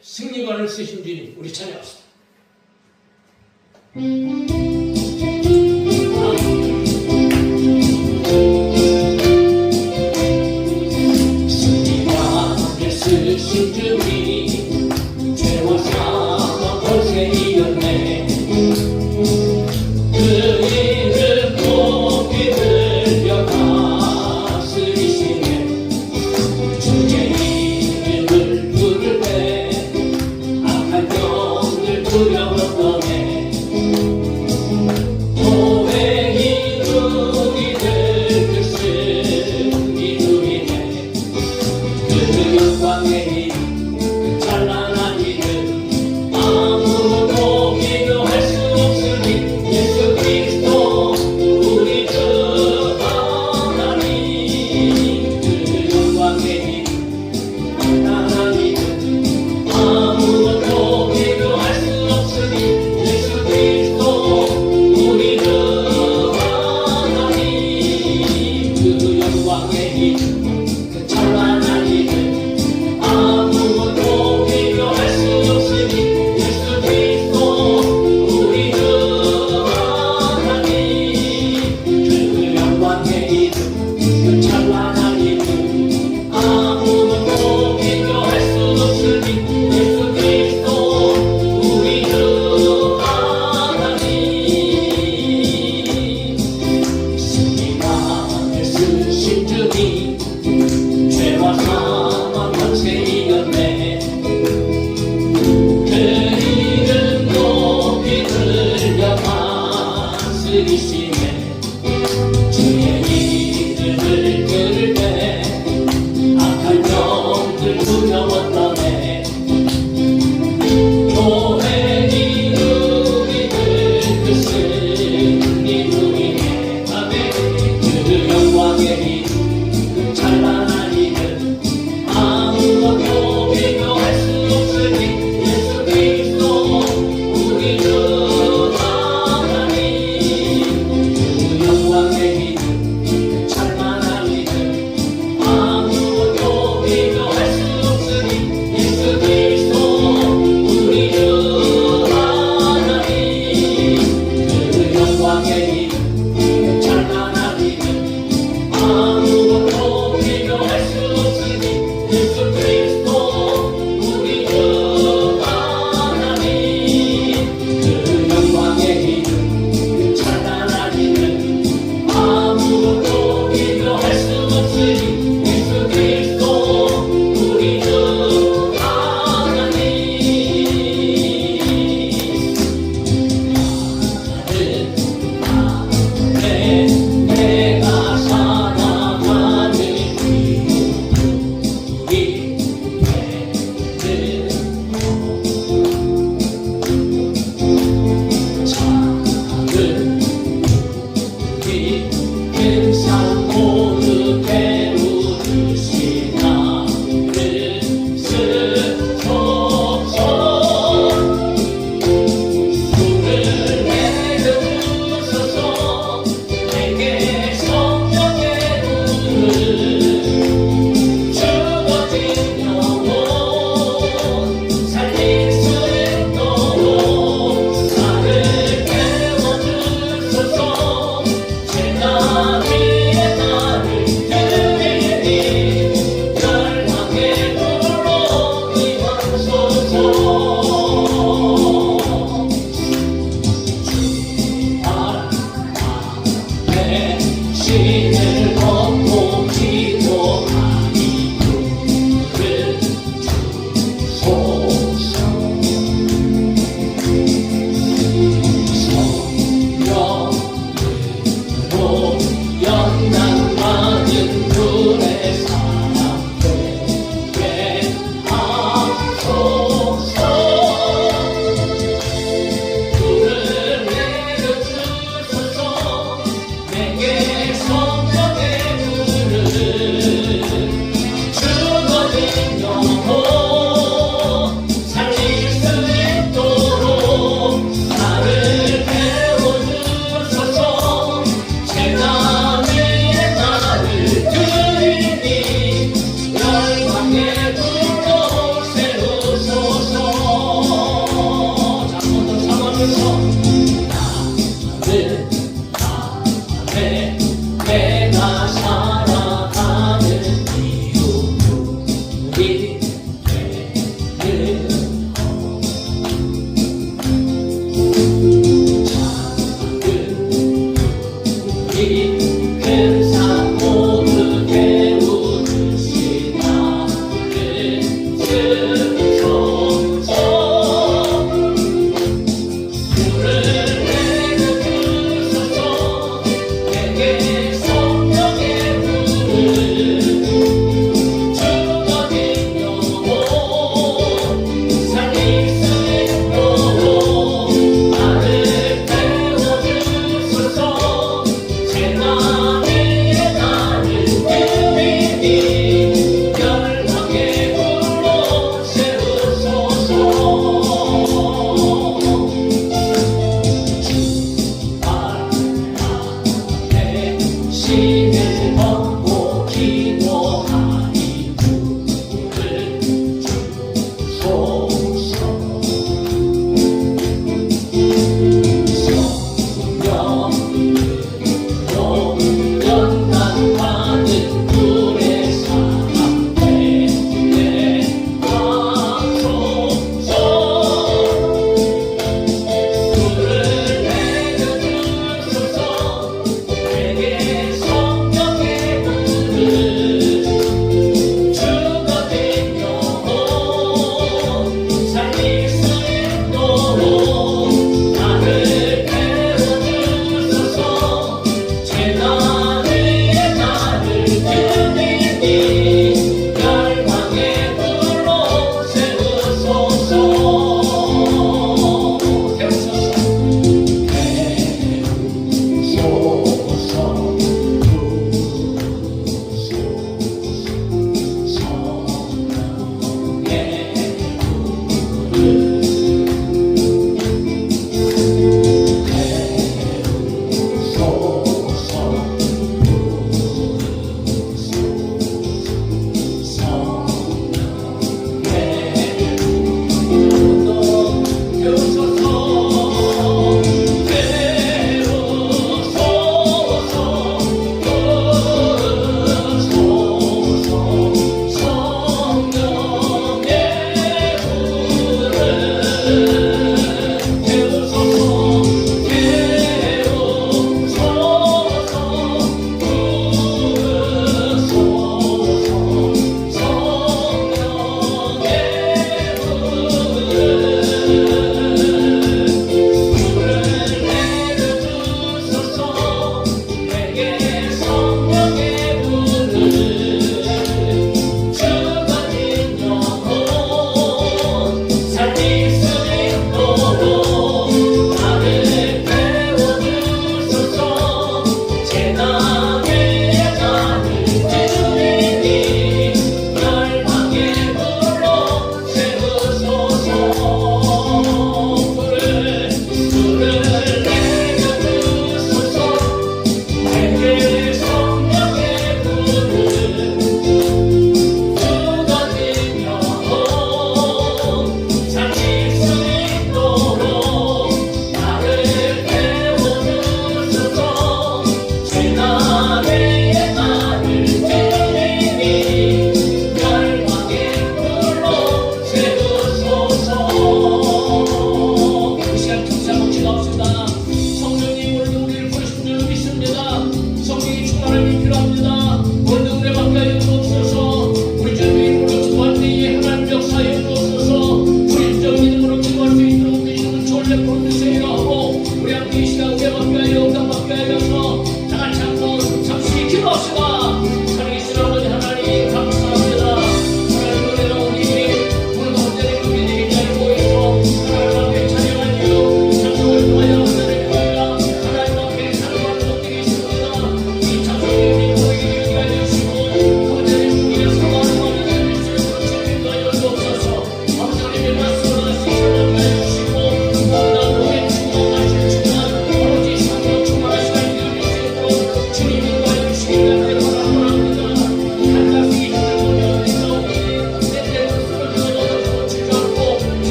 승리관을 쓰신 주님 우리 찬양합시다. 승리관을 쓰신 주님 죄와 사망 벌새 이겼네. 그 이름 높이 들려 다스리시네. 주의 이름을 부를 때 악한 영들 두려웠더네. 고행이 누리들 그 승리 누리네. 그 영광의 이름 그 찬란한 이름 아무도 비교할 수 없으니 예수 그리스도 우리 주 하나님. 그 영광의 이름 찬란한 이름 아무도 비교할 수 없으니 예수 그리스도 우리 주 하나님. 그 영광의 이름 그 찬란한 이름 아무도 비교할 수 없으니 예수 그리스도 우리 주 하나님. 그 영광의 이름 그 찬란한 이름 아무도 비교할 수 없으니 예수 그리스도 우리 주 하나님. 승리관을 쓰신 주님 죄와 사망 벌새 이겼네. 그 이름 높이 들려 다스리시네. 주의 이름을 들을 때 악한 영들 두려웠더네. 교회니 누리들 그 승리 누리네. 아멘. 그 영광의 이름 그 찬란한 이름 아무것도 비교할 수 없으니 예수 그리스도 우리 주 하나님. 그 영광의 이름 그 찬란한 이름 아무것도 비교할 수 없으니 예수 그리스도 우리 주 하나님. 그 영광의 이름 그 찬란한 이름 아무것도 비교할 수 없으니 예수 그리스도 우리 주 하나님. 그 영광의 이름 그 찬란한 이름 아무것도 비교할 수 없으니 예수 그리스도 우리 주 하나님. 내가 살아가는 이유 우리 작은 우리 행상 모두 배우듯이 나를 쓰소서. 불을 내려주소서. 내게 성령의 눈을 죽어진 영혼 살릴 수 있도록 나를 깨워주소서. 제가 위에 나를 드리니 열방의 불로 임하소서. 내 신을 벗고 기도하니 그를 주소서. 성령으로 연단받은 불의 사람 되게 하소서.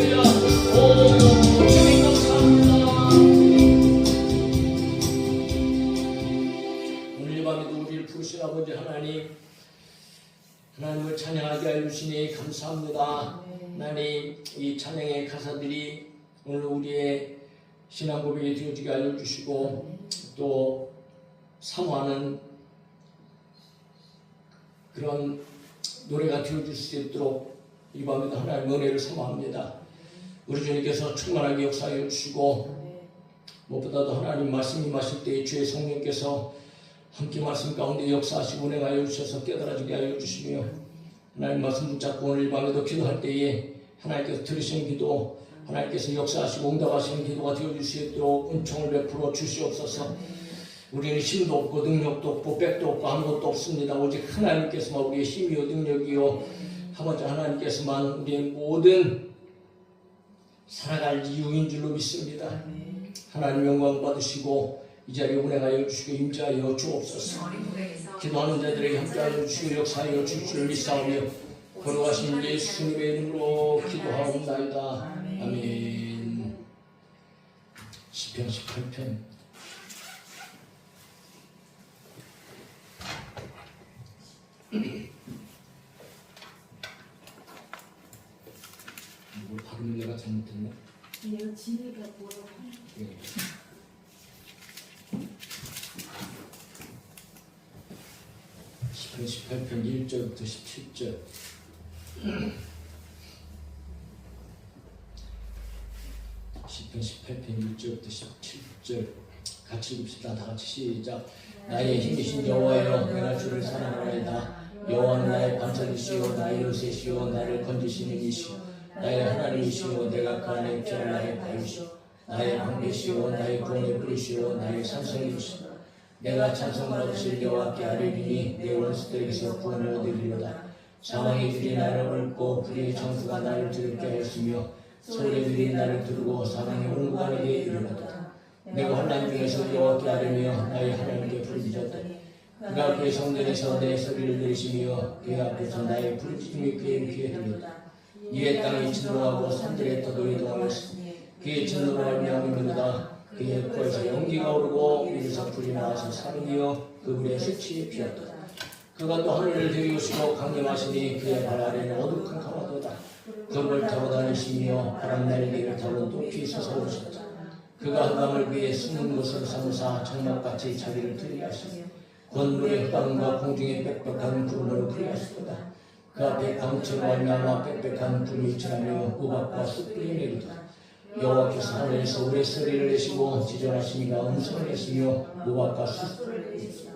할렐루야. 오 주님 감사합니다. 오늘 이 밤에도 우리를 부르신 아버지 하나님을 찬양하게 하여 주시니 감사합니다. 하나님, 이 찬양의 가사들이 오늘 우리의 신앙 고백이 되어지게 알려주시고 또 사모하는 그런 노래가 되어줄 수 있도록 이 밤에도 하나님의 은혜를 사모합니다. 우리 주님께서 충만하게 역사하여 주시고 무엇보다도 하나님 말씀이 마실 때 주의 성령께서 함께 말씀 가운데 역사하시고 운행하여 주셔서 깨달아지게 하여 주시며 하나님 말씀 붙잡고 오늘 이 밤에도 기도할 때에 하나님께서 들으시는 기도, 하나님께서 역사하시고 응답하시는 기도가 되어주시도록 은총을 베풀어 주시옵소서. 우리는 힘도 없고 능력도 없고 백도 없고 아무것도 없습니다. 오직 하나님께서만 우리의 힘이요 능력이요 아버지 하나님께서만 우리의 모든 살아갈 이유인 줄로 믿습니다. 하나님 영광 받으시고 이 자리에 운행하여 주시고 임재하여 주옵소서. 기도하는 자들에게 함께하여 주시고 역사하여 주실 줄 믿사오며 걸어가신 예수님의 이름으로 기도하옵나이다. 아멘. 시편 18편 이걸 발음 내가 잘못했나? 내가 진리가 뭐라고 네. 시편 18편 1절부터 17절 시편 18편 1절부터 17절 같이 읽읍시다. 다같이 시작. 나의 힘이신 여호와여 내가 주를 사랑하나이다. 여호와는 나의 반석이시오 나의 요새시오 나를 건지시는 이시오 나의 하나님이시오 내가 그 안에 피할 나의 바위시오 나의 방패시오 나의 구원의 뿌리시오 나의 산성이시오 내가 찬송받으실 여호와께 아뢰리니 내 원수들에게서 구원을 얻으리로다. 사망의 길이 나를 얽고 불의의 정수가 나를 두렵게 하였으며 서울의 들이 나를 두르고 사망의 온구간에게 이르렀다. 내가 환난 중에서 여호와께 아뢰며 나의 하나님께 부르짖었더니 그가 그의 성전에서 내 소리를 들으시며 그의 앞에서 나의 부르짖음이 그의 귀에 들렸다. 이에 땅이 진동하고 산들의 터도 이동하였으니 그의 진노로 말미암음이로다. 그의 코에서 연기가 오르고 위에서 불이 나와서 사르며 그 불에 숯이 피었도다. 그가 또 하늘을 데우시고 강림하시니 그의 발 아래는 어둑한 강화도다. 그를 타고 다니시며 바람 날개를 타고 높이 솟아오르셨다. 그가 흑암을 그의 숨은 곳으로 삼으사 장막같이 자기를 들이하시며 권물의 흑암과 공중의 빽빽한 구름으로 그리하시도다. 그 앞에 광채로 말미암아 빽빽한 불이 지나며 우박과 숯불이 내리도다. 여호와께서 하늘에서 우레 소리를 내시고 지존하시니가 음성을 내시며 우박과 숯불을 내리시다.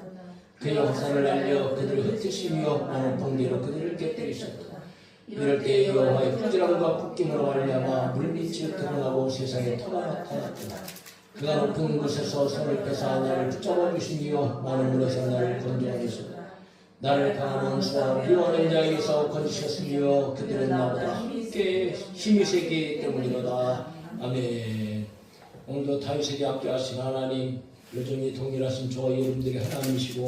그의 화살을 날려 그들을 흩으시며 많은 번개로 그들을 깨뜨리셨다. 이럴 때 여호와의 부지런과 북김으로 말미암아 물빛이 드러나고 세상에 터가 나타났다. 그가 높은 곳에서 손을 펴사 나를 붙잡아 주시며 많은 물에서 나를 건져내셨다. 나를 강한 원수와 미워하는 자에게서 건지셨으며 그들은 나보다 힘이 세기 때문이로다. 아멘. 오늘도 다윗에게 함께하신 하나님 여전히 동일하신 저와 여러분들이 하나님이시고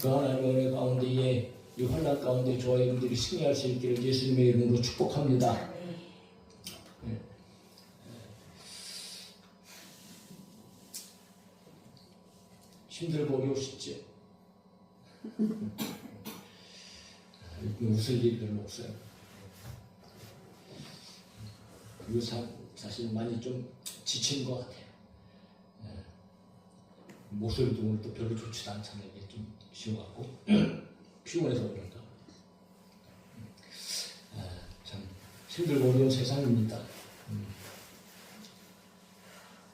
그 하나님의 은혜 가운데에 이 환난 가운데 저와 여러분들이 승리할 수 있기를 예수님의 이름으로 축복합니다. 네. 힘들고 어려우시죠? 웃을 일이 별로 없어요. 그리고 사실 많이 좀 지친 것 같아요. 목소리도 오늘 또 별로 좋지도 않잖아요. 이게 좀 쉬어갖고 피곤해서 그런가. 참 힘들고 어려운 세상입니다.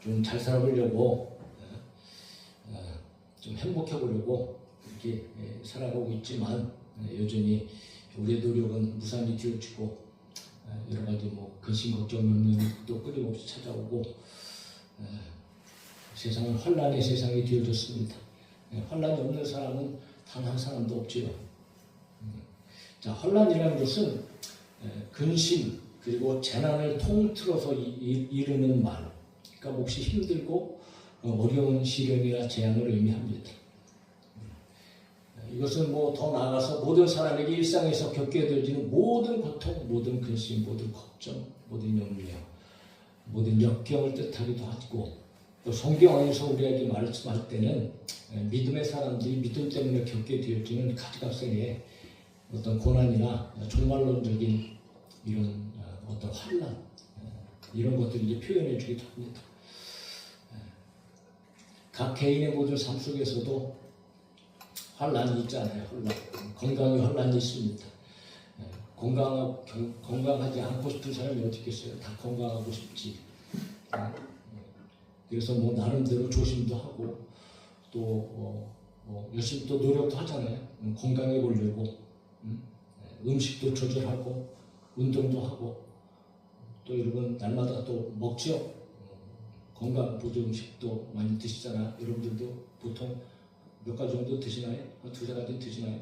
좀 잘 살아보려고 좀 행복해 보려고 이렇게 살아가고 있지만 여전히 우리의 노력은 무산이 되어지고 여러 가지 뭐 근심 걱정 없는 것도 끊임없이 찾아오고 세상은 환난의 세상이 되어졌습니다. 환난이 없는 사람은 단 한 사람도 없지요. 자, 환난이라는 것은 근심 그리고 재난을 통틀어서 이르는 말. 그러니까 몹시 힘들고 어려운 시련이나 재앙을 의미합니다. 이것은 뭐 더 나아가서 모든 사람에게 일상에서 겪게 되어지는 모든 고통, 모든 근심, 모든 걱정, 모든 염려, 모든 역경을 뜻하기도 하고 또 성경 안에서 우리에게 말씀할 때는 믿음의 사람들이 믿음 때문에 겪게 되어지는 가지각색의 어떤 고난이나 종말론적인 이런 어떤 환난 이런 것들을 이제 표현해 주기도 합니다. 각 개인의 모든 삶 속에서도 환난이 있잖아요. 환난. 건강에 환난이 있습니다. 건강하지 않고 싶은 사람이 어디 있겠어요? 다 건강하고 싶지. 그래서 뭐 나름대로 조심도 하고 또 열심히 또 노력도 하잖아요. 건강해 보려고 음식도 조절하고 운동도 하고 또 여러분 날마다 또 먹죠. 건강 보조 음식도 많이 드시잖아요. 여러분들도 보통 몇 가지 정도 드시나요? 한 두세 가지 드시나요?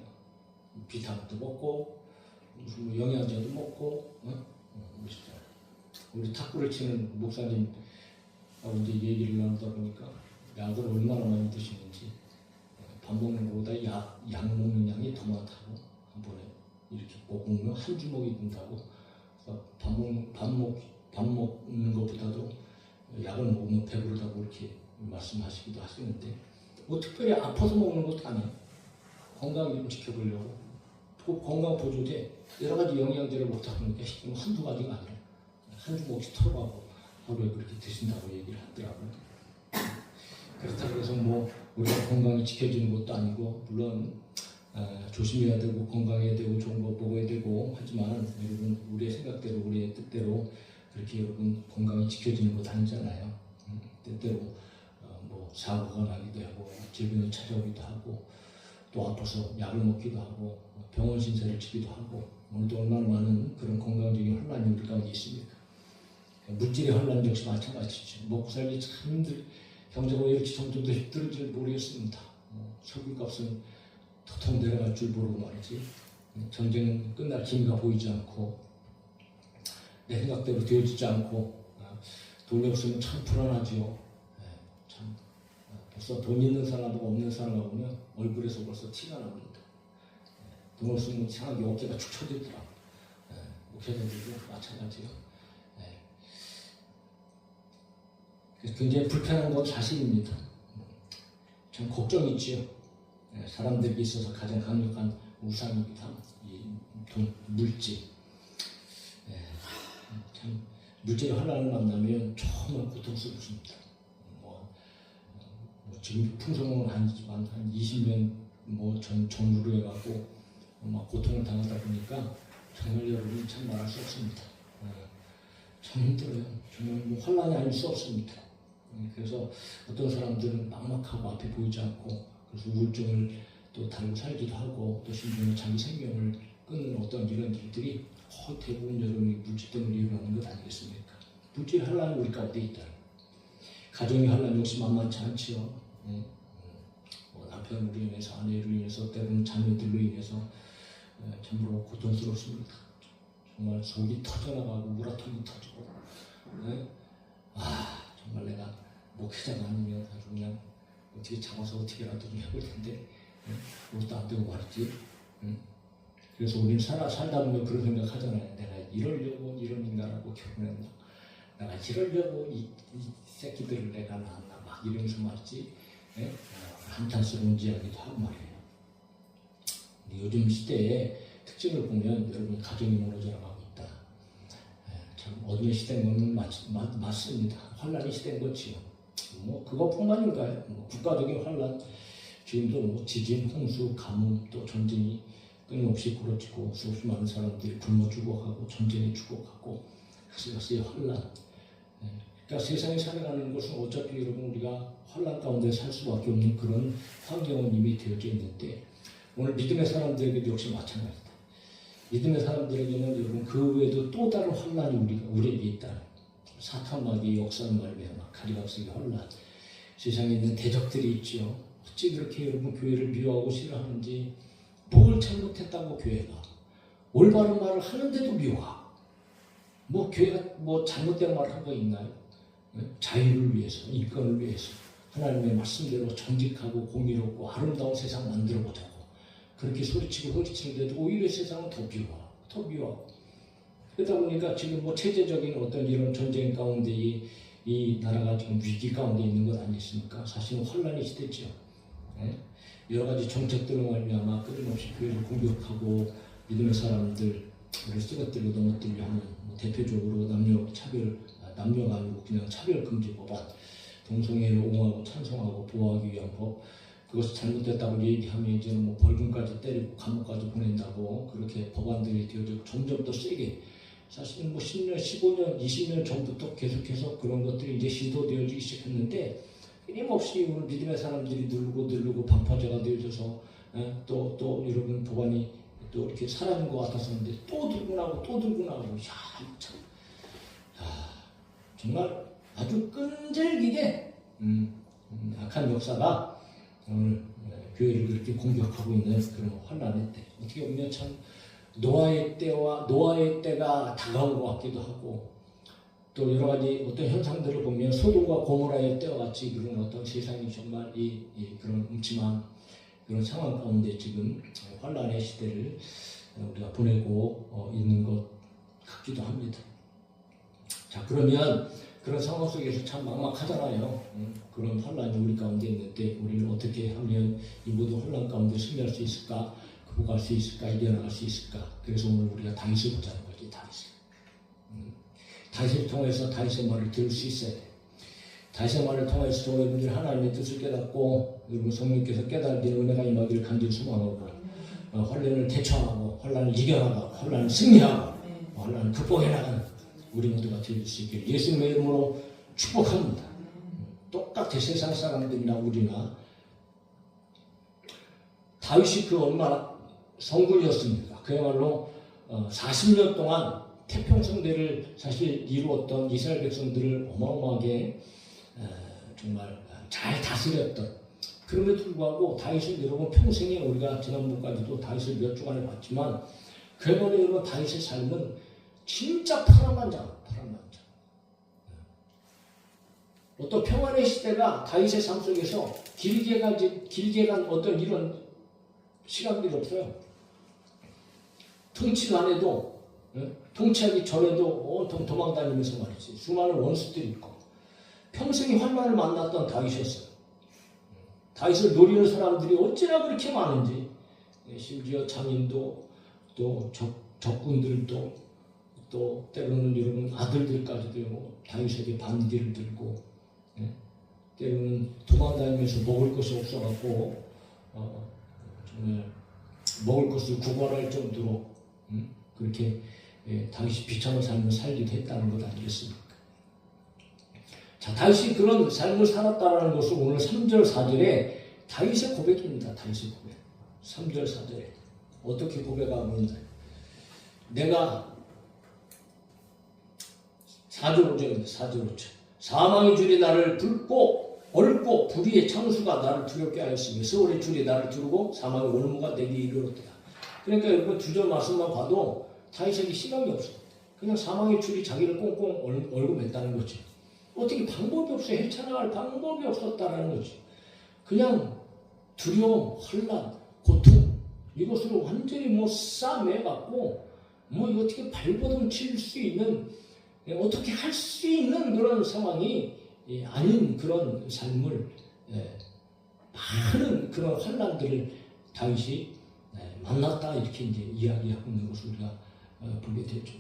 비타민도 먹고 무슨 뭐 영양제도 먹고 우리 탁구를 치는 목사님 하고 이제 얘기를 나누다 보니까 약을 얼마나 많이 드시는지 밥 먹는 것보다 약 먹는 양이 더 많다고 한 번에 이렇게 꼭 먹으면 한 주먹이 든다고 밥 먹는 것보다도 약을 먹으면 배부르다고 이렇게 말씀하시기도 하시는데 뭐 특별히 아파서 먹는 것도 아니에요. 건강 좀 지켜보려고 건강 보조제 여러 가지 영양제를 먹다 보니까 한두 가지가 아니라 한 주먹씩 털어가고 하루에 그렇게 드신다고 얘기를 하더라고요. 그렇다고 해서 뭐 우리가 건강이 지켜지는 것도 아니고 물론 조심해야 되고 건강해야 되고 좋은 거 먹어야 되고 하지만 여러분 우리의 생각대로 우리의 뜻대로 그렇게 여러분 건강이 지켜지는 것 아니잖아요. 때때로 뭐 사고가 나기도 하고 질병이 찾아오기도 하고 또 아파서 약을 먹기도 하고 병원 신세를 지기도 하고 오늘도 얼마나 많은 그런 건강적인 혼란이 우리 가운데 있습니까? 물질의 혼란 역시 마찬가지죠. 먹고 살기 참 힘들 경제가 이렇게 점점 더 힘들어질 모르겠습니다. 석유값은 도통 내려갈 줄 모르고 말이지. 전쟁은 끝날 기미가 보이지 않고 내 생각대로 되어지지 않고 돈이 없으면 참 불안하지요. 참 벌써 돈 있는 사람하고 없는 사람하고 보면 얼굴에서 벌써 티가 납니다. 돈 없으면 이상하게 어깨가 축 처지더라고요. 목회자들도 마찬가지요. 굉장히 불편한 건 사실입니다. 참 걱정이 있지요. 사람들에게 있어서 가장 강력한 우상이기도 합니다. 돈, 물질. 참 물질의 환란을 만나면 정말 고통스럽습니다. 지금 풍성은 아니지만 한 20년 전후로 해갖고 고통을 당하다 보니까 정말 여러분 참 말할 수 없습니다. 참 힘들어요. 정말 뭐 환란이 아닐 수 없습니다. 그래서 어떤 사람들은 막막하고 앞에 보이지 않고 그래서 우울증을 또 달고 살기도 하고 또 심지어는 자기 생명을 끊는 어떤 이런 일들이 대부분 여러분이 물질 때문에 일어나는 것 아니겠습니까? 물질 환란이 우리 가운데 있다. 가정의 환란 역시 만만치 않지요. 남편으로 인해서 아내로 인해서 때로는 자녀들로 인해서 참으로 고통스럽습니다. 정말 속이 터져나가고 우라통이 터지고 정말 내가 목회자가 아니면 아주 그냥 어떻게 잡아서 어떻게라도 좀 해볼 텐데 그것도 안 되고 말이지. 그래서 우리는 살다 보면 그런 생각 하잖아요. 내가 이러려고 이런 인간하고 결혼했나? 내가 이러려고 이 새끼들을 내가 낳았나? 막 이러면서 말이지. 한탄스러운 이야기도 하고 말이에요. 근데 요즘 시대의 특징을 보면 여러분 가정이 무너져 나가고 있다. 참 어둠의 시대인 건 맞습니다. 환란의 시대인 거지요. 뭐 그것뿐만인가요? 국가적인 환란, 지금도 지진, 홍수, 가뭄, 또 전쟁이 끊임없이 벌어지고 수없이 많은 사람들이 굶어 죽어가고 전쟁에 죽어가고 그것이 환란. 그러니까 세상에 살아가는 것은 어차피 여러분 우리가 환란 가운데 살 수밖에 없는 그런 환경은 이미 되어져 있는데 오늘 믿음의 사람들에게도 역시 마찬가지다. 믿음의 사람들에게는 여러분 그 외에도 또 다른 환란이 우리에게 있다. 사탄마귀의 역사를 말미암아 가리각색의 환란. 세상에 있는 대적들이 있지요. 어찌 그렇게 여러분 교회를 미워하고 싫어하는지 뭘 잘못했다고 교회가 올바른 말을 하는데도 미워하고 뭐 교회가 뭐 잘못된 말을 한 거 있나요? 자유를 위해서, 인권을 위해서 하나님의 말씀대로 정직하고 공의롭고 아름다운 세상 만들어 보자고 그렇게 소리치고 허리치는데도 오히려 세상은 더 미워하고 그러다 보니까 지금 뭐 체제적인 어떤 이런 전쟁 가운데 이 나라가 지금 위기 가운데 있는 것 아니겠습니까? 사실은 환란의 시대죠. 예? 여러 가지 정책들로 말미암아 끊임없이 교회를 공격하고 믿음의 사람들을 쓰러뜨리고 넘어뜨리려 하는 뭐 대표적으로 남녀가 아니고 그냥 차별금지 법안, 동성애를 옹호하고 찬성하고 보호하기 위한 법, 그것이 잘못됐다고 얘기하면 이제 뭐 벌금까지 때리고 감옥까지 보낸다고 그렇게 법안들이 되어지고 점점 더 세게 사실은 뭐 10년, 15년, 20년 전부터 계속해서 그런 것들이 이제 시도되어지기 시작했는데 끊임없이 우리 믿음의 사람들이 누르고 방파제가 되어져서 또 여러분 법안이 또 이렇게 사라진 것 같았었는데 또 들고 나고 정말 아주 끈질기게 악한 역사가 오늘 교회를 그렇게 공격하고 있는 그런 환란의 때, 어떻게 보면 참 노아의 때가 다가온 것 같기도 하고, 또 여러 가지 어떤 현상들을 보면 소돔과 고모라의 때와 같이 그런 어떤 세상이 정말 그런 음침한 그런 상황 가운데 지금 환란의 시대를 우리가 보내고 있는 것 같기도 합니다. 자, 그러면 그런 상황 속에서 참 막막하잖아요. 그런 환란이 우리 가운데 있는데 우리는 어떻게 하면 이 모든 환란 가운데 승리할 수 있을까? 극복할 수 있을까? 이겨나갈 수 있을까? 그래서 오늘 우리가 다윗을 보자는 거지. 다윗을 통해서 다윗의 말을 들을 수 있어야 돼. 다윗의 말을 통해서 여러분들이 하나님의 뜻을 깨닫고 여러분 성령께서 깨달은 은혜가 임하기를 간절히 소망하고 환란을 대처하고 환란을 이겨나가고 환란을 승리하고 환란을 극복해 나가는 우리 모두가 될 수 있기를 예수님의 이름으로 축복합니다. 똑같이 세상 사람들이나 우리나 다윗이 그 얼마나 성군이었습니까? 그야말로 40년 동안 태평성대를 사실 이루었던 이스라엘 백성들을 어마어마하게 정말 잘 다스렸던, 그럼에도 불구하고 다윗은 여러분 평생에 우리가 지난번까지도 다윗을 몇 주간에 봤지만 그야말로 여러분 다윗의 삶은 진짜 파란만장. 어떤 평안의 시대가 다윗의 삶 속에서 길게 간 어떤 이런 시간들이 없어요. 통치가 안 해도, 통치하기 전에도 온통 도망다니면서 말이지. 수많은 원수들이 있고. 평생에 환난을 만났던 다윗이었어요. 다윗을 노리는 사람들이 어찌나 그렇게 많은지, 심지어 장인도 또 적군들도 또 때로는 여러분 아들들까지도 다윗에게 반기를 들고, 때로는 도망다니면서 먹을 것이 없어갖고 정말 먹을 것을 구걸할 정도로 그렇게 다윗이 비참한 삶을 살기도 했다는 것 아니겠습니까? 자, 다윗이 그런 삶을 살았다는 것을 오늘 3절 4절에 다윗의 고백입니다. 다윗의 고백. 3절 4절에 어떻게 고백하면 내가 4절 5절입니다. 4절 5절 사망의 줄이 나를 얽고 불의의 창수가 나를 두렵게 하였으며 세월의 줄이 나를 두르고 사망의 올무가 내게 이르렀더라. 그러니까 여러분 2절 말씀만 봐도 다윗에게 시간이 없어. 그냥 사망의 줄이 자기를 꽁꽁 얽고 맸다는 거지. 어떻게 방법이 없어. 헤쳐나갈 방법이 없었다는 거지. 그냥 두려움, 혼란, 고통 이것으로 완전히 싸매갖고 이거 어떻게 발버둥 칠 수 있는, 어떻게 할 수 있는 그런 상황이 아닌 그런 삶을, 많은 그런 환난들을 다윗이 만났다, 이렇게 이제 이야기하고 있는 것을 우리가 보게 되죠.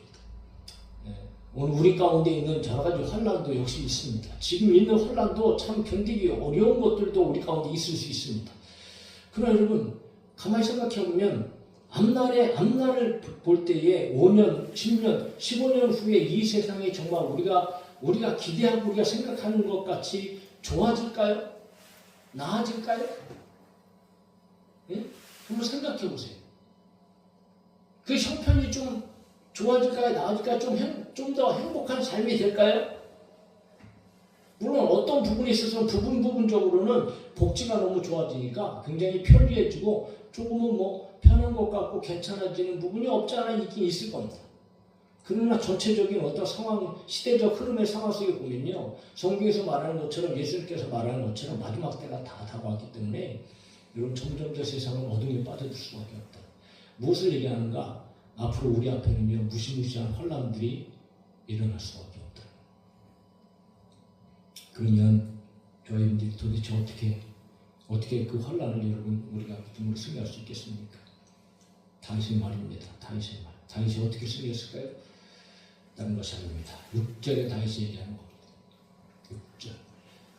오늘 우리 가운데 있는 여러 가지 환난도 역시 있습니다. 지금 있는 환난도 참 견디기 어려운 것들도 우리 가운데 있을 수 있습니다. 그러나 여러분 가만히 생각해보면 앞날을 볼 때에 5년, 10년, 15년 후에 이 세상이 정말 우리가 기대하고 우리가 생각하는 것 같이 좋아질까요? 나아질까요? 예? 한번 생각해 보세요. 그 형편이 좀 좋아질까요? 나아질까요? 좀 더 행복한 삶이 될까요? 물론 어떤 부분에 있어서는 부분적으로는 복지가 너무 좋아지니까 굉장히 편리해지고 조금은 편한 것 같고 괜찮아지는 부분이 없지 않아 있긴 있을 겁니다. 그러나 전체적인 어떤 상황, 시대적 흐름의 상황 속에 보면요, 성경에서 말하는 것처럼, 예수님께서 말하는 것처럼 마지막 때가 다 다가왔기 때문에 여러분 점점 더 세상은 어둠에 빠져들 수밖에 없다. 무엇을 얘기하는가? 앞으로 우리 앞에는요 무시무시한 환란들이 일어날 수밖에 없다. 그러면 여러분들이 도대체 어떻게 그 환란을 여러분 우리가 믿음으로 승리할 수 있겠습니까? 다윗의 말입니다. 다윗의 말. 다윗이 어떻게 승리했을까요? 다른 것이 아닙니다. 6절에 다윗이 얘기하는 겁니다. 6절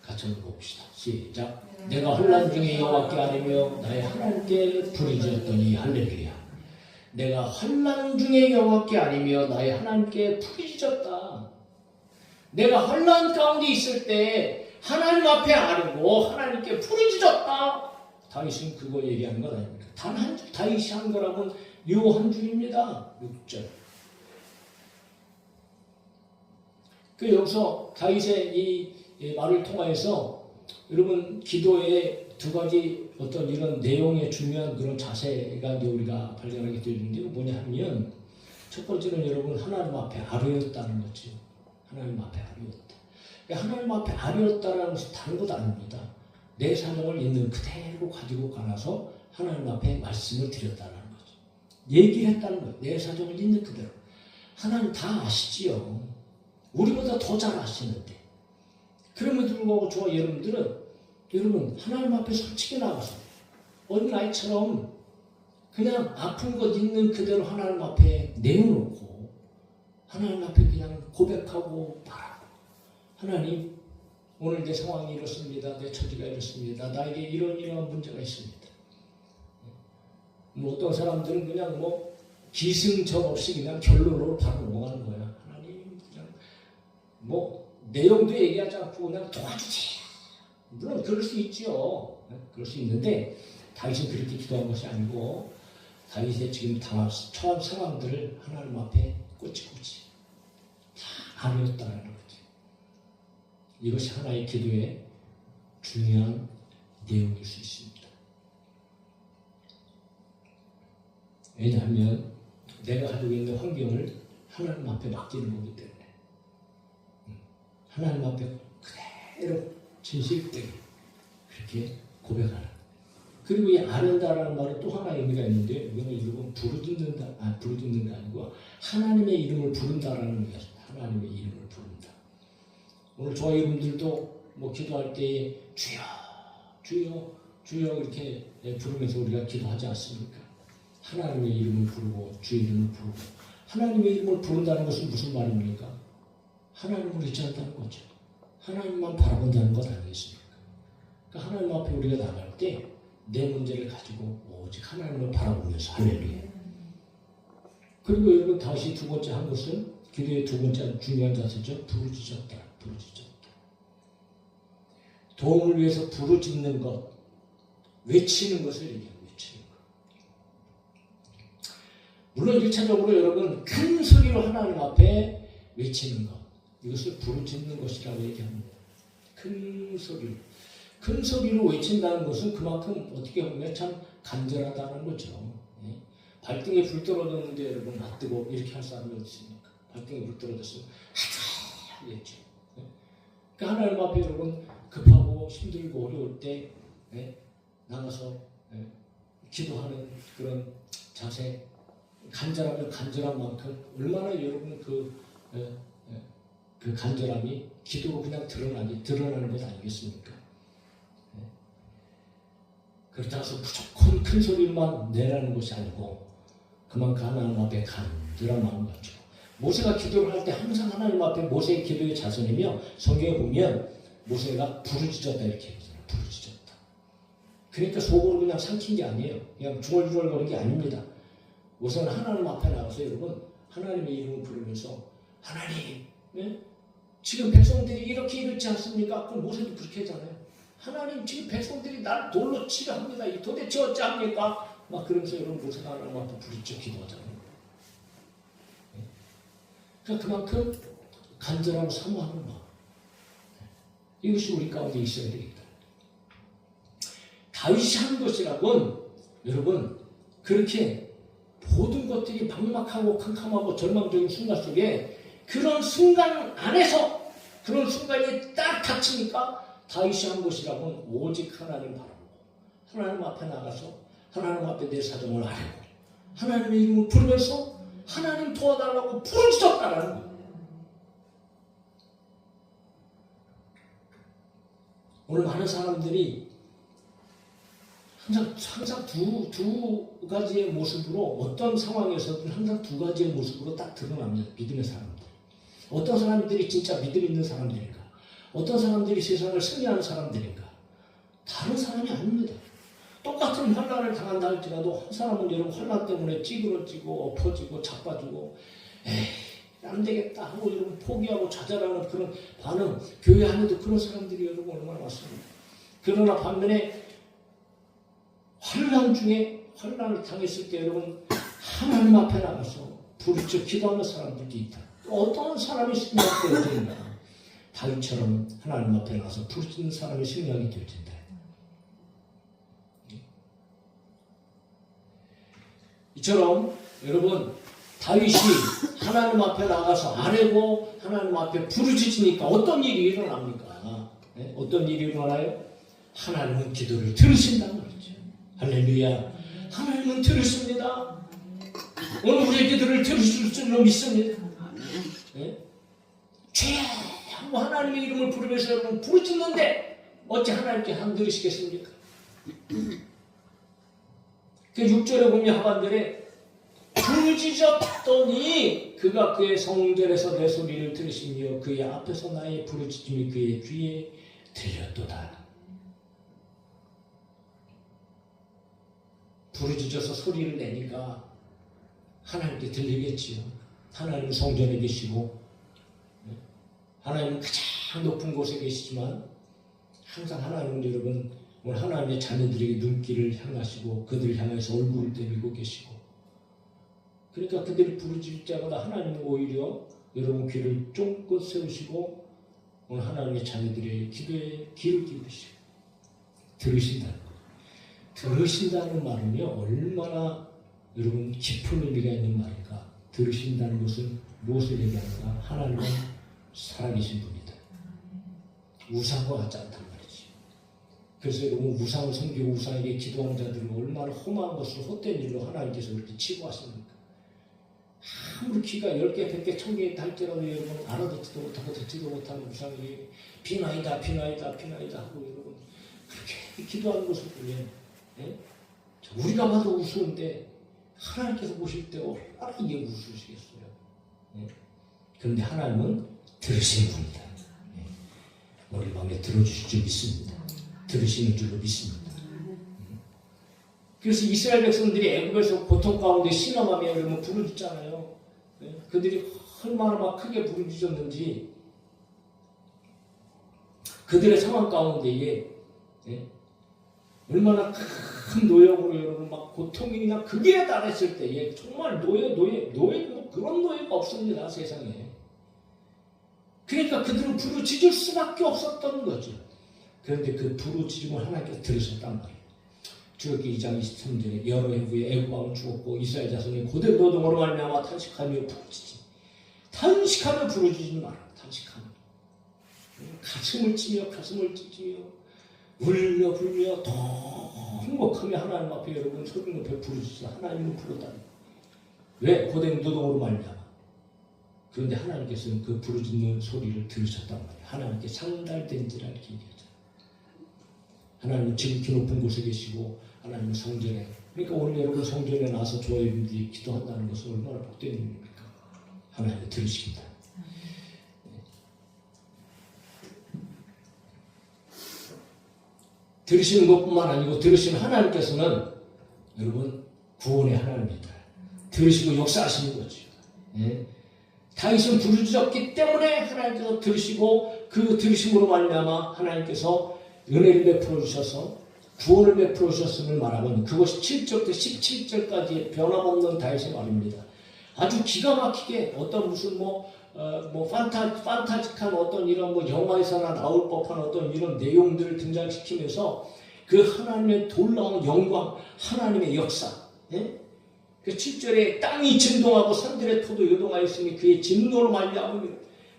같이 한번 봅시다. 시작. 내가 환난 중에 여호와께 아뢰며 나의 하나님께 부르짖었더니 할렐루야. 내가 환난 중에 여호와께 아뢰며 나의 하나님께 부르짖었다. 내가 환난 가운데 있을 때 하나님 앞에 아뢰고 하나님께 부르짖었다. 다윗은 그거 얘기하는 건 아닙니다. 단 한 줄, 다윗이 한 거라면 요 한 줄입니다. 6절. 그 여기서 다윗의 이 말을 통하여서 여러분 기도의 두 가지 어떤 이런 내용의 중요한 그런 자세가 이제 우리가 발견하게 되는데 뭐냐 하면 첫 번째는 여러분 하나님 앞에 아뢰었다는 거죠. 하나님 앞에 아뢰었다. 하나님 앞에 아뢰었다라는 것은 다른 것 아닙니다. 내 사정을 있는 그대로 가지고 가서 하나님 앞에 말씀을 드렸다는 거죠. 얘기를 했다는 거예요. 내 사정을 있는 그대로. 하나님 다 아시지요. 우리보다 더 잘 아시는데. 그럼에도 불구하고 저와 여러분 하나님 앞에 솔직히 나가서 어린아이처럼 그냥 아픈 것 있는 그대로 하나님 앞에 내어놓고 하나님 앞에 그냥 고백하고 말하고 하나님 오늘 내 상황이 이렇습니다. 내 처지가 이렇습니다. 나에게 이런 문제가 있습니다. 뭐 어떤 사람들은 그냥 뭐 기승전 없이 그냥 결론으로 바로 넘어가는 거야. 하나님 그냥 뭐 내용도 얘기하지 않고 그냥 도와주세요. 물론 그럴 수 있죠. 그럴 수 있는데 다윗은 그렇게 기도한 것이 아니고 다윗의 지금 처한 상황들을 하나님 앞에 꼬치꼬치 다 아뢰었다는 거죠. 이것이 하나의 기도의 중요한 내용일 수 있습니다. 왜냐하면 내가 가지고 있는 환경을 하나님 앞에 맡기는 거기 때문에 하나님 앞에 그대로 진실되게 그렇게 고백하는. 그리고 이 아른다라는 말은 또 하나의 의미가 있는데 이거는 여러분 부르짖는 게 아니고 하나님의 이름을 부른다라는 의미가 있습니다. 하나님의 이름을 부른다. 오늘 저와 여러분들도 뭐 기도할 때 주여 주여 주여 이렇게 부르면서 우리가 기도하지 않습니까? 하나님의 이름을 부르고 주의 이름을 부르고 하나님의 이름을 부른다는 것은 무슨 말입니까? 하나님을 의지한다는 거죠. 하나님만 바라본다는 것 아니겠습니까? 그러니까 하나님 앞에 우리가 나갈 때 내 문제를 가지고 오직 하나님을 바라보면서 할렐루야. 그리고 여러분 다시 두 번째 한 것은 기도의 두 번째 중요한 자세죠. 부르짖었다. 도움을 위해서 부르짖는 것, 외치는 것을 얘기합니다. 외치는 것. 물론 1차적으로 여러분 큰 소리로 하나님 앞에 외치는 것, 이것을 부르짖는 것이라고 얘기합니다. 큰 소리로 외친다는 것은 그만큼 어떻게 보면 참 간절하다는 거죠. 발등에 불 떨어졌는데 여러분 놔두고 이렇게 할 사람이 어디 있습니까? 발등에 불 떨어졌으면 하자 했죠. 그러니까 하나님 앞에 여러분 급하고 힘들고 어려울 때 나가서 기도하는 그런 자세, 간절하면 간절한 만큼 얼마나 여러분 그 간절함이 기도로 그냥 드러나는 것 아니겠습니까? 그렇다고 해서 무조건 큰 소리만 내라는 것이 아니고 그만큼 하나님 앞에 간절한 마음을 가지고 모세가 기도를 할 때 항상 하나님 앞에 모세의 기도의 자선이며 성경에 보면 모세가 부르짖었다 이렇게 얘기해요. 부르짖었다. 그러니까 속으로 그냥 삼킨 게 아니에요. 그냥 중얼중얼거리는 게 아닙니다. 모세는 하나님 앞에 나가서 여러분 하나님의 이름을 부르면서 하나님 지금 백성들이 이렇지 않습니까? 그럼 모세도 그렇게 하잖아요. 하나님 지금 백성들이 날 돌로 치려 합니다. 이 도대체 어찌합니까? 막 그러면서 여러분 모세가 하나님 앞에 부르짖어 기도하잖아요. 그러니까 그만큼 간절하고 사모하는 마음. 이것이 우리 가운데 있어야 되겠다. 다윗이 한 것이라곤 여러분 그렇게 모든 것들이 막막하고 캄캄하고 절망적인 순간 속에 그런 순간 안에서 그런 순간이 딱 닥치니까 다윗이 한 것이라곤 오직 하나님 바라보고 하나님 앞에 나가서 하나님 앞에 내 사정을 아뢰고 하나님의 이름을 부르면서 하나님 도와달라고 부르짖었다라는 거예요. 오늘 많은 사람들이 항상 두 가지의 모습으로 어떤 상황에서든 항상 두 가지의 모습으로 딱 드러납니다. 믿음의 사람들. 어떤 사람들이 진짜 믿음 있는 사람들인가? 어떤 사람들이 세상을 승리하는 사람들인가? 다른 사람이 아닙니다. 똑같은 환난을 당한다 할지라도 한 사람은 여러분 환난 때문에 찌그러지고 엎어지고 자빠지고 에이 안 되겠다 하고 여러분 포기하고 좌절하는 그런 반응 교회 안에도 그런 사람들이 여러분 얼마나 많습니다. 그러나 반면에 환난 중에 환난을 당했을 때 여러분 하나님 앞에 나가서 부르짖어 기도하는 사람들도 있다. 어떤 사람이 승리하게 되어진다. 다윗처럼 하나님 앞에 나가서 부르짖는 사람이 승리하게 되어진다. 이처럼 여러분 다윗이 하나님 앞에 나가서 아뢰고 하나님 앞에 부르짖으니까 어떤 일이 일어납니까? 네? 어떤 일이 일어나요? 하나님은 기도를 들으신다는 거죠. 할렐루야. 하나님은 들으십니다. 오늘 우리의 기도를 들으실 줄로 믿습니다. 네? 죄야 하고 하나님의 이름을 부르면서 여러분 부르짖는데 어찌 하나님께 안 들으시겠습니까? 그 6절에 보면 하반절에 부르짖었더니 그가 그의 성전에서 내 소리를 들으시며 그의 앞에서 나의 부르짖음이 그의 귀에 들렸도다. 부르짖어서 소리를 내니까 하나님께 들리겠지요. 하나님은 성전에 계시고 하나님은 가장 높은 곳에 계시지만 항상 하나님은 여러분 오늘 하나님의 자녀들에게 눈길을 향하시고 그들을 향해서 얼굴을 내밀고 계시고 그러니까 그들이 부르짖을 때마다 하나님은 오히려 여러분 귀를 쫑긋 세우시고 오늘 하나님의 자녀들의 기도에 귀를 기울이시고 들으신다는 거예요. 들으신다는 말은요 얼마나 여러분 깊은 의미가 있는 말인가. 들으신다는 것은 무엇을 얘기하는가. 하나님은 살아계신 분이다. 우상과 같지 않단 말이지. 그래서 여러분 우상을 섬기고 우상에게 기도하는 자들은 얼마나 험한 것을 헛된 일로 하나님께서 그렇게 치부하십니까. 아무리 귀가 10개, 100개, 1000개 있다 할지라도 여러분 알아듣지도 못하고 듣지도 못하는 우상에게 비나이다 비나이다 비나이다 하고 여러분 그렇게 기도하는 것을 보면 우리가 봐도 우스운데 하나님께서 보실 때 얼마나 이게 우스우시겠어요. 그런데 하나님은 들으시는 분이다. 오늘 밤에 들어주실 줄 믿습니다. 들으시는 줄로 믿습니다. 그래서 이스라엘 백성들이 애굽에서 고통 가운데 신음하며 여러분 부르짖잖아요. 그들이 얼마나 막 크게 부르짖었는지 그들의 상황 가운데에 얼마나 큰 노역으로 여러분 막 고통이나 극에 달했을 때에 정말 노예 뭐 그런 노예가 없습니다 세상에. 그러니까 그들은 부르짖을 수밖에 없었던 거죠. 그런데 그 부르짖음을 하나님께서 들으셨단 말이에요. 출애굽기 2장 23절에 여러 해 후에 애굽 왕은 죽었고 이스라엘 자손이 고된 노동으로 말미암아 탄식하며 부르짖지. 탄식하며 부르짖지 마라. 탄식하며 가슴을 찌며 울며 불며 더 행복하며 하나님 앞에 여러분 소리 높여 부르짖으라. 하나님은 불렀다. 왜? 고된 노동으로 말미암아. 그런데 하나님께서는 그 부르짖는 소리를 들으셨단 말이에요. 하나님께 상달된지라 이렇게 얘기하죠. 하나님은 지극히 높은 곳에 계시고 하나님은 성전에. 그러니까 오늘 여러분 성전에 나와서 조화여러분들이 기도한다는 것은 얼마나 복된 일입니까? 하나님은 들으십니다. 들으시는 것뿐만 아니고 들으시는 하나님께서는 여러분 구원의 하나님입니다. 들으시고 역사하시는 거죠. 다윗은 부르짖었기 때문에 하나님께서 들으시고 그 들으심으로 말미암아 하나님께서 은혜를 베풀어 주셔서 구원을 베풀어 주셨음을 말하면 그것이 7절부터 17절까지의 변함없는 다윗의 말입니다. 아주 기가 막히게 어떤 무슨 판타지한 어떤 이런 영화에서나 나올 법한 어떤 이런 내용들을 등장시키면서 그 하나님의 놀라운 영광, 하나님의 역사. 그 7절에 땅이 진동하고 산들의 토도 요동하였으니 그의 진노로 말미암아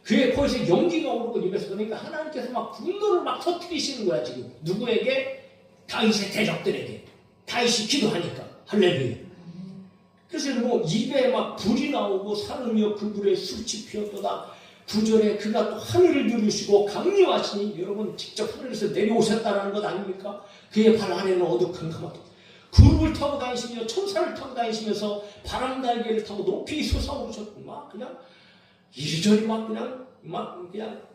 그의 코에서 연기가 오르고 입에서 그러니까 하나님께서 막 분노를 막 터뜨리시는 거야 지금. 누구에게? 다윗의 대적들에게. 다윗이 기도하니까. 할렐루야. 그래서 뭐 입에 막 불이 나오고 사람이여 그 불에 숯이 피었도다. 9절에 그가 또 하늘을 두르시고 강림하시니 여러분 직접 하늘에서 내려오셨다는 것 아닙니까? 그의 발 안에는 어두컴컴하다. 구름을 타고 다니시며 천사를 타고 다니시면서 바람 날개를 타고 높이 솟아오르셨고 막 그냥 이리저리 막 그냥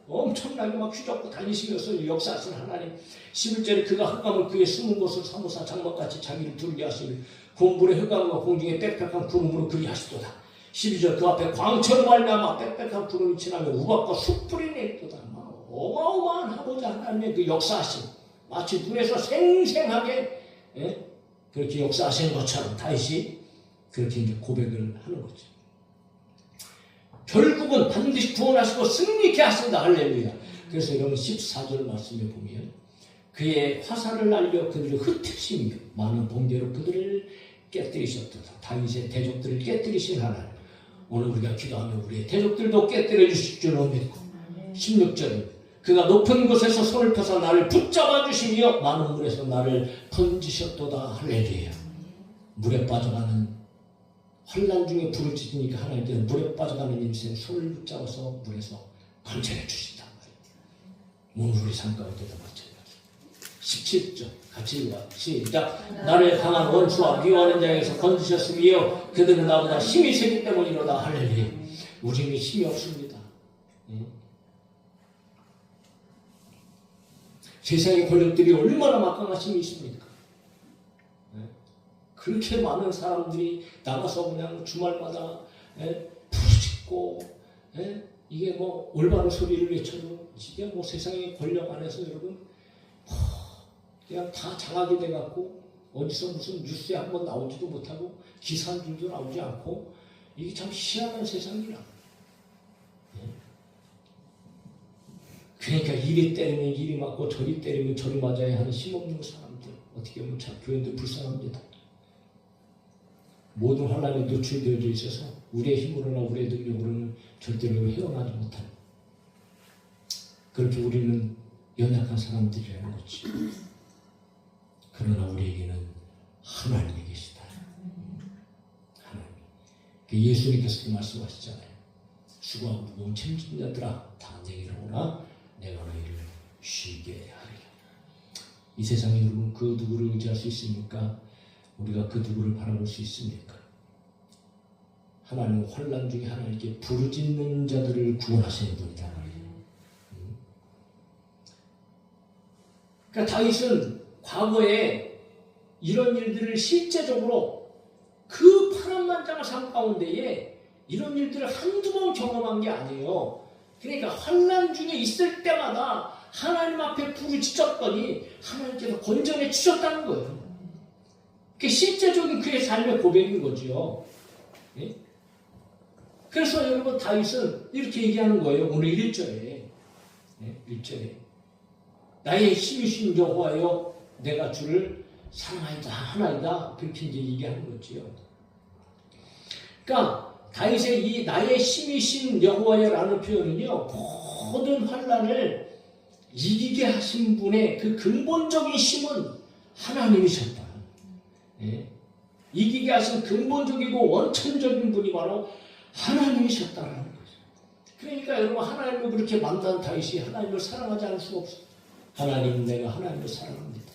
엄청나게 막 휘젓고 다니시면서 역사하신 하나님. 11절에 그가 흑암을 그의 숨은 곳을 사무사 장막같이 자기를 두르게 하시며 공불의 흑암과 공중의 빽빽한 구름으로 그리하시도다. 12절 그 앞에 광처럼 말미암아 빽빽한 구름이 지나며 우박과 숯불이 내리도다. 어마어마한 아버지 하나님의 그 역사하심, 마치 눈에서 생생하게 그렇게 역사하신 것처럼 다윗이 그렇게 이제 고백을 하는 거죠. 결국은 반드시 구원하시고 승리케 하신다. 할렐루야. 그래서 여러분 14절 말씀에 보면 그의 화살을 날려 그들을 흩으시며 많은 번개로 그들을 깨뜨리셨도다. 다윗의 대적들을 깨뜨리신 하나님. 오늘 우리가 기도하면 우리의 대적들도 깨뜨려 주실 줄로 믿고 16절입니다. 그가 높은 곳에서 손을 펴서 나를 붙잡아 주시며 많은 물에서 나를 건지셨도다. 할렐루야. 물에 빠져가는 환난 중에 부르짖으니까 하나님께서 물에 빠져가는 인생 손을 붙잡아서 물에서 건져내 주신단 말이에요. 오늘 우리 삶 가운데도 마찬가지. 17절 같이 읽어 시작. 나를 강한 원수와 미워하는 자에게서 건지셨으며 그들은 나보다 힘이 세기 때문이로다. 할렐루야. 우리는 힘이 없습니다. 세상의 권력들이 얼마나 막강하심이 있습니까? 그렇게 많은 사람들이 나가서 그냥 주말마다 부르짖고 이게 뭐 올바른 소리를 외쳐도 이게 뭐 세상의 권력 안에서 여러분 그냥 다 장악이 돼갖고 어디서 무슨 뉴스에 한번 나오지도 못하고 기사 한 줄도 나오지 않고 이게 참 희한한 세상이라. 그러니까 이리 때리면 이리 맞고 저리 때리면 저리 맞아야 하는 힘없는 사람들, 어떻게 보면 참 교회도 불쌍합니다. 모든 환난에 노출되어져 있어서 우리의 힘으로나 우리의 능력으로는 절대로 헤어나지 못하는, 그렇게 우리는 연약한 사람들이라는 거지. 그러나 우리에게는 하나님이 계시다. 하나님. 예수님께서도 말씀하시잖아요. 수고하고 무거운 짐진 자들아 다 내게로 오라. 내가 너희를 쉬게 하리라. 이 세상에 여러분 그 누구를 의지할 수 있습니까? 우리가 그 누구를 바라볼 수 있습니까? 하나님은 환난 중에 하나님께 부르짖는 자들을 구원하시는 분이다 말이에요. 그러니까 다윗은 과거에 이런 일들을 실제적으로 그 파란만장한 삶 가운데에 이런 일들을 한두 번 경험한 게 아니에요. 그러니까 환난 중에 있을 때마다 하나님 앞에 부르짖었더니 하나님께서 건져내 주셨다는 거예요. 그게 실제적인 그의 삶의 고백인 거죠. 예? 그래서 여러분 다윗은 이렇게 얘기하는 거예요. 오늘 1절에. 1절에. 나의 힘이신 여호와여 내가 주를 사랑하이다 하나이다. 그렇게 이제 얘기하는 거지요. 그러니까 다윗의 이 나의 힘이신 여호와여라는 표현은요, 모든 환난을 이기게 하신 분의 그 근본적인 힘은 하나님이셨다. 예? 이기게 하신 근본적이고 원천적인 분이 바로 하나님이셨다는 거죠. 그러니까 여러분 하나님을 그렇게 만난 다윗이 하나님을 사랑하지 않을 수가 없어요. 하나님, 내가 하나님을 사랑합니다.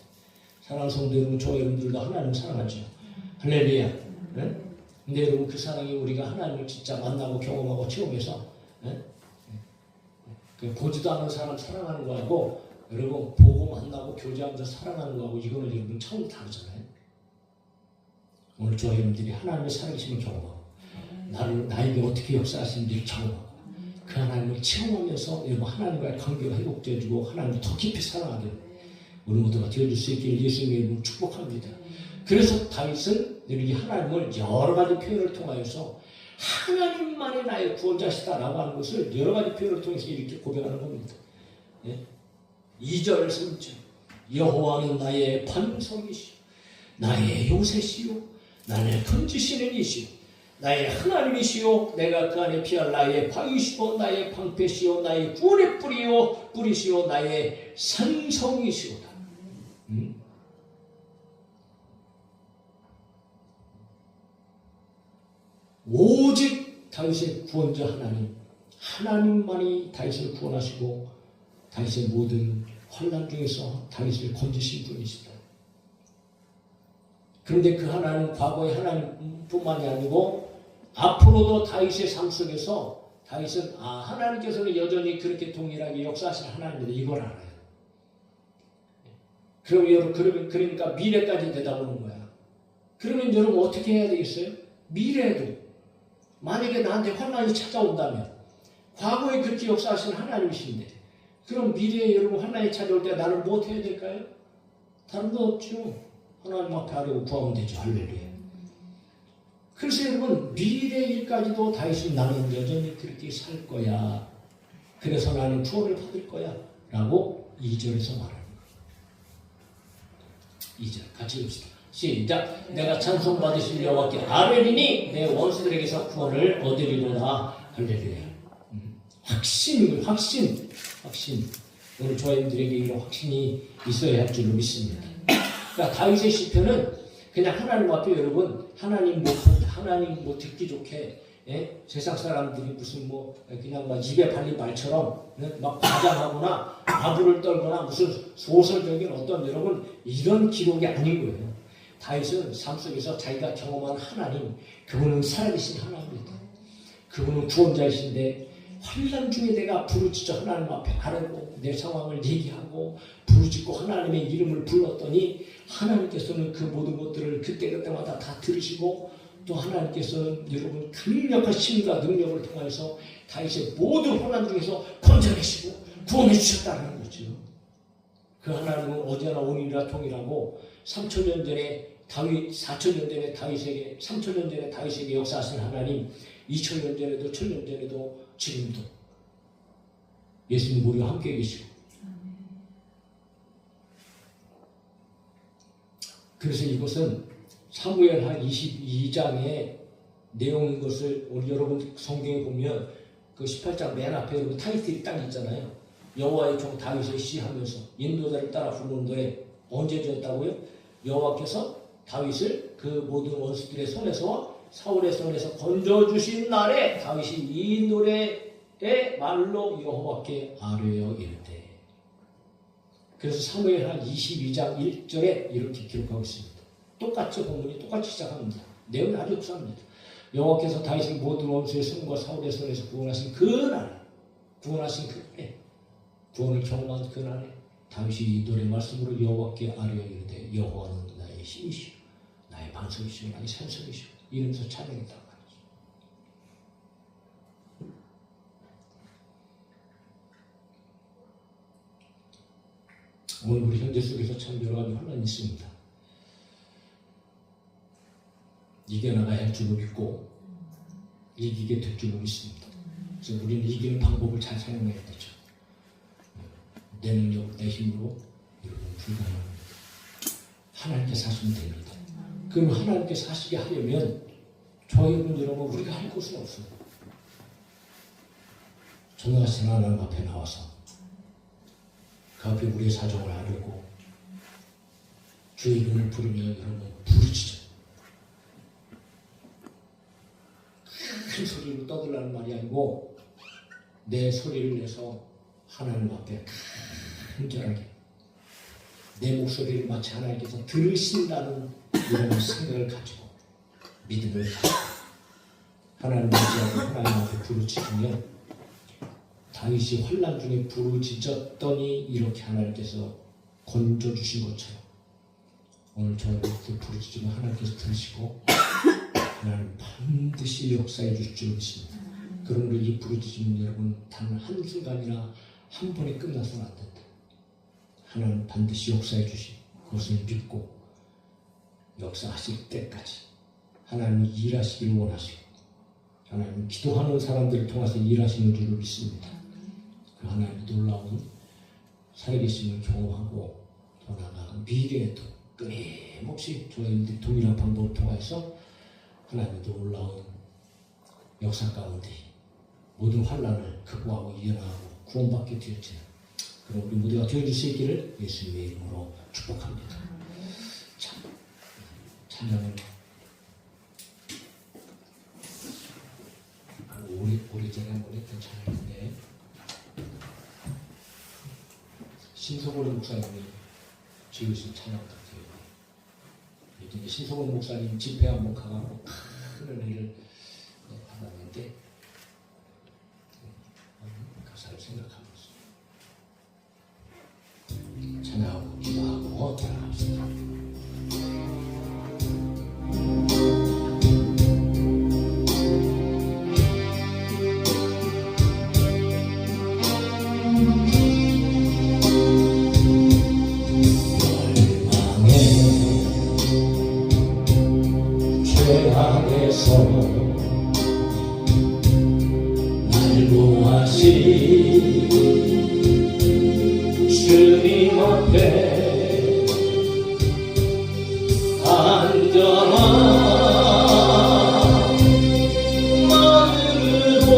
사랑하는 성도 여러분, 저 여러분들도 하나님을 사랑하죠. 할렐루야. 네? 근데 여러분 그 사랑이 우리가 하나님을 진짜 만나고 경험하고 체험해서 보지도 않는 사람 사랑하는 거하고 여러분 보고 만나고 교제하면서 사랑하는 거하고 이거는 여러분 차원이 다르잖아요. 오늘 저 여러분들이 하나님의 살아계심을 경험하고 나에게 어떻게 역사하시는지를 경험하고 그 하나님을 체험하면서 여러분 하나님과의 관계가 회복되어지고 하나님을 더 깊이 사랑하게 우리 모두가 되어줄 수 있기를 예수님의 이름으로 축복합니다. 그래서 다윗은 이 하나님을 여러 가지 표현을 통하여서 하나님만이 나의 구원자시다라고 하는 것을 여러 가지 표현을 통해서 이렇게 고백하는 겁니다. 2절, 3절 여호와는 나의 반석이시오 나의 요새시오 나를 건지시는 이시오 나의 하나님이시오 내가 그 안에 피할 나의 바위시오 나의 방패시오 나의 구원의 뿌리시오 나의 산성이시오다. 오직 다윗의 구원자 하나님만이 다윗을 구원하시고 다윗의 모든 환난 중에서 다윗을 건지신 분이시다. 그런데 그 하나님, 과거의 하나님뿐만이 아니고 앞으로도 다윗의 삶 속에서 다윗은 하나님께서는 여전히 그렇게 동일하게 역사하시는 하나님이다, 이걸 알아요. 그러니까 미래까지 내다보는 거야. 그러면 여러분 어떻게 해야 되겠어요? 미래에도 만약에 나한테 환난이 찾아온다면 과거에 그렇게 역사하시는 하나님이신데 그럼 미래에 여러분 환난이 찾아올 때 나는 뭐 해야 될까요? 다른 거 없죠. 하나님 앞에 하려고 구하면 되죠. 할렐루야. 그래서 여러분 미래 일까지도 다윗은 나는 여전히 그렇게 살 거야. 그래서 나는 구원을 받을 거야. 라고 2절에서 말합니다. 2절 같이 읽읍시다. 시작. 내가 찬송 받으실 여호와께 아뢰리니 내 원수들에게서 구원을 얻으리로다. 할렐루야. 확신. 오늘 저희들에게 이런 확신이 있어야 할 줄로 믿습니다. 그러니까 다윗의 시편은 그냥 하나님 앞에 여러분 하나님 뭐 듣기 좋게 세상 사람들이 무슨 그냥 막 입에 발린 말처럼 막 과장하거나 아부를 떨거나 무슨 소설적인 어떤 여러분 이런 기록이 아닌 거예요. 다윗은 삶 속에서 자기가 경험한 하나님, 그분은 살아계신 하나님입니다. 그분은 구원자이신데 환난 중에 내가 부르짖어 하나님 앞에 아뢰고 내 상황을 얘기하고 부르짖고 하나님의 이름을 불렀더니 하나님께서는 그 모든 것들을 그때마다 다 들으시고 또 하나님께서는 여러분 강력한 힘과 능력을 통해서 다윗의 모든 환난 중에서 건져내시고 구원해 주셨다는 거죠. 그 하나님은 어제나 오늘이나 동일하고 3,000년 전에 4,000년 전에 다윗에게 3,000년 전에 다윗에게 역사하신 하나님 2,000년 전에도 1,000년 전에도 지금도 예수님 우리와 함께 계시고 그래서 이것은 사무엘하 22장의 내용인 것을 우리 여러분 성경에 보면 그 18장 맨 앞에 여러분 타이틀이 딱 있잖아요. 여호와의 종 다윗의 시하면서 인도자를 따라 부르는 노래 언제 지었다고요? 여호와께서 다윗을 그 모든 원수들의 손에서와 사울의 손에서 건져주신 날에 다윗이 이 노래의 말로 여호와께 아뢰어 이르되. 그래서 사무엘하 22장 1절에 이렇게 기록하고 있습니다. 똑같이 본문이 똑같이 시작합니다. 내용이 아주 흡사합니다. 여호와께서 다윗을 모든 원수의 손과 사울의 손에서 구원하신 그날에 구원을 경험한 그날에 다윗이 이 노래 말씀으로 여호와께 아뢰어 이르되 여호와는 나의 힘이시오 나의 반석이시오 나의 산성이시오 이러면서 찬양했다고 말이죠. 오늘 우리 현재 속에서 참 여러 가지 혼란이 있습니다. 이겨나가야 할 줄로 믿고 이기게 될 줄로 믿습니다. 그래서 우리는 이기는 방법을 잘 사용해야 되죠. 내 능력, 내 힘으로 여러분 불가능합니다. 하나님께 사시면 됩니다. 그럼 하나님께 사시게 하려면 저희는 여러분 우리가 할 것은 없어요. 전능하신 하나님 앞에 나와서 그 앞에 우리의 사정을 아뢰고 주의 이름을 부르며 여러분 부르짖어. 큰 소리로 떠들라는 말이 아니고 내 소리를 내서 하나님 앞에 간절하게 내 목소리를 마치 하나님께서 들으신다는 이런 생각을 가지고 믿음을 가지고 하나님을 의지하고 하나님 앞에 부르짖으면 다윗이 환난 중에 부르짖었더니 이렇게 하나님께서 건져주신 것처럼 오늘 저를 부르짖으면 하나님께서 들으시고 하나님 반드시 역사해 주실 줄 믿습니다. 그러므로 이 부르짖음은 여러분 단 한순간이나 한 번에 끝나서는 안 된다. 하나님 반드시 역사해 주시 그것을 믿고 역사하실 때까지 하나님이 일하시기를 원하시고 하나님 기도하는 사람들을 통해서 일하시는 줄을 믿습니다. 그 하나님의 놀라운 살아계심을 경험하고 더 나아가 미래에도 끊임없이 저희들 동일한 방법을 통해서 하나님의 놀라운 역사 가운데 모든 환난을 극복하고 이겨나가고 구원받게 되었지만 그럼 우리 모두가 되어주시기를 예수님의 이름으로 축복합니다. 찬양을 예전에 한번 했던 찬양인데 신성원 목사님이 지으신 찬양 같아요. 예전에 신성원 목사님 집회 한번 가갖고 큰 은혜를 받았는데 가사를 생각하면서 찬양하고 기도하고 따라합시다. 최악에서 날 구하신 주님 앞에 안전한 마음으로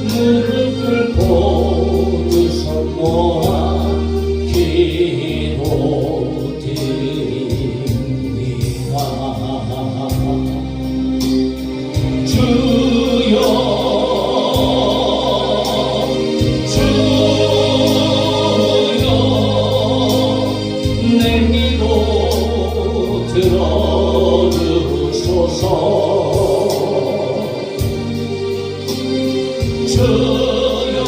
무릎 꿇고 두 손 모아 기도드립니다. 주여 주여 내 기도 들어주소서. 주여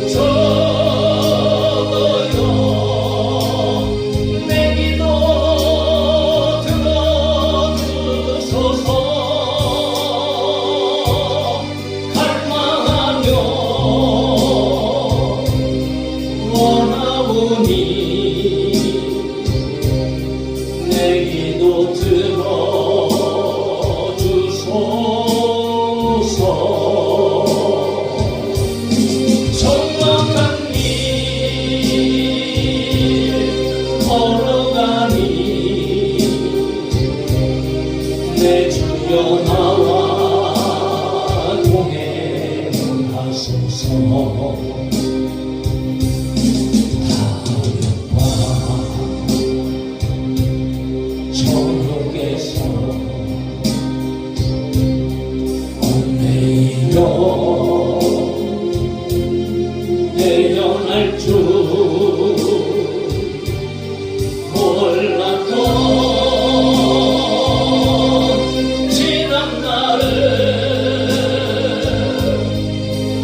주여 내 기도 들어주소서. 갈망하며 원하오니 내 기도 들어주소서. 정확한 길 걸어가니 내 주여 나와 동행하소서. 다음과 저녁에서 얽매이며 내려날 줄 몰랐던 지난 날을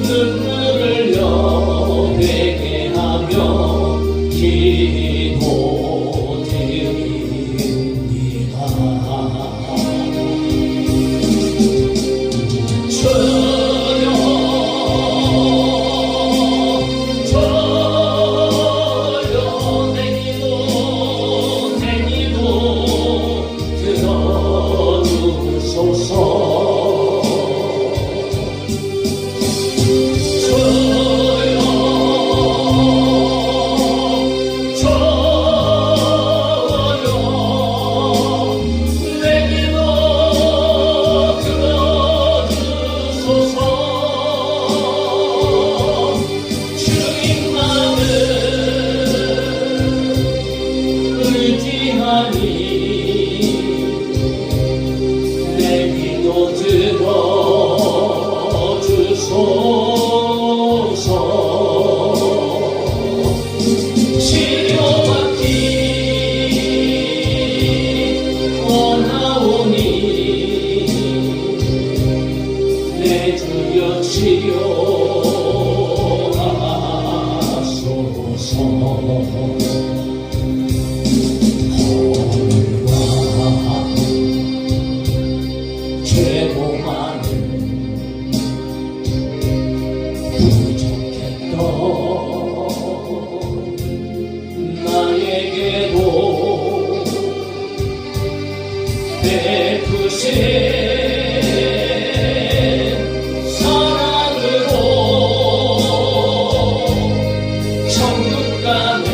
눈물을 여되게 하며 기도드립니다. 주여 주여 내 기도 들어주소서. 주여 주여 내 기도 들어주소서. 주님만을 의지하니 내 기도 들어주소서. 치료받기 원하오니 내 주여 치료하소서. 허물과 죄도 많은 부족했던 나에게도 베푸신 사랑으로 천국 가는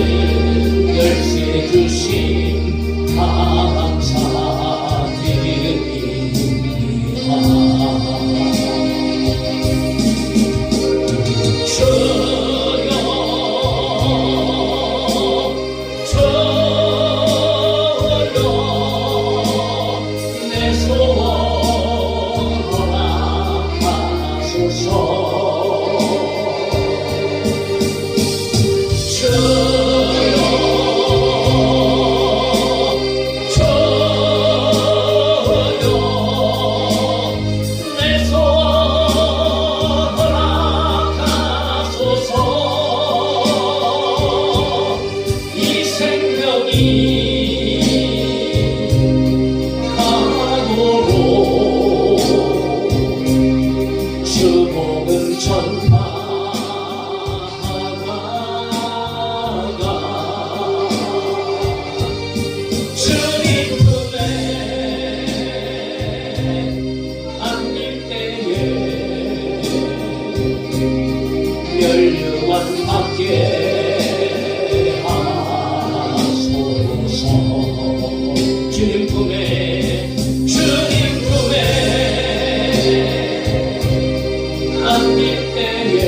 열쇠 주심 감사드립니다. 주목은 천하가 주님 품에 안길 때에 멸류관 받게 하소서. 주님 품에 안길 때에